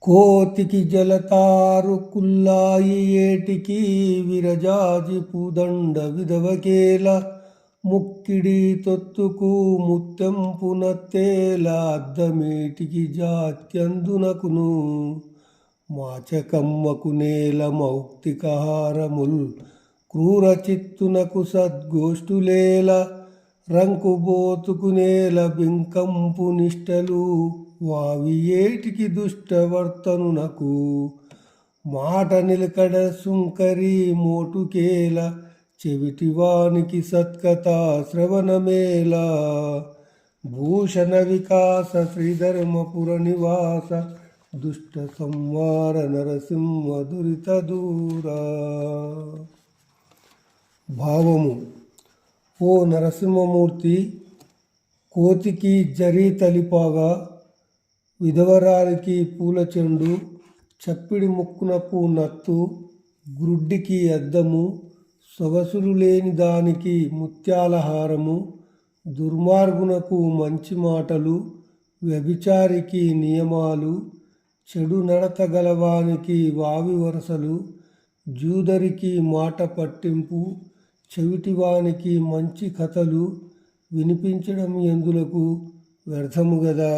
కోతికి జలతారు కుల్లాయి ఏటికి విరజాజి పూదండ విధవకేల ముక్కిడి తొత్తుకు ముత్తెంపునత్తేల అద్దమేటికి జాత్యందునకును మాచకమ్మకు నేల మౌక్తికహారముల్ క్రూర చిత్తునకు సద్గోష్ఠులేల రంకుబోతుకు నేల బింకంపు నిష్టలు వావి ఏటికి దుష్టవర్తనునకు మాట నిలకడ సుంకరి మోటుకేల చెవిటివానికి సత్కథ శ్రవణమేల భూషణ వికాస శ్రీధర్మపుర నివాస దుష్ట సంవార నరసింహ దురిత దూరా. భావము: ఓ నరసింహమూర్తి, కోతికి జరీ తలిపాగా, విధవరాలికి పూలచెండు, చప్పిడి ముక్కునకు నత్తు, గ్రుడ్డికి అద్దము, సొగసులు లేని దానికి ముత్యాలహారము, దుర్మార్గునకు మంచి మాటలు, వ్యభిచారికి నియమాలు, చెడు నడత గలవానికి వావి వరసలు, జూదరికి మాట పట్టింపు, చెవిటివానికి మంచి కథలు వినిపించడం ఎందులకు వ్యర్థము గదా.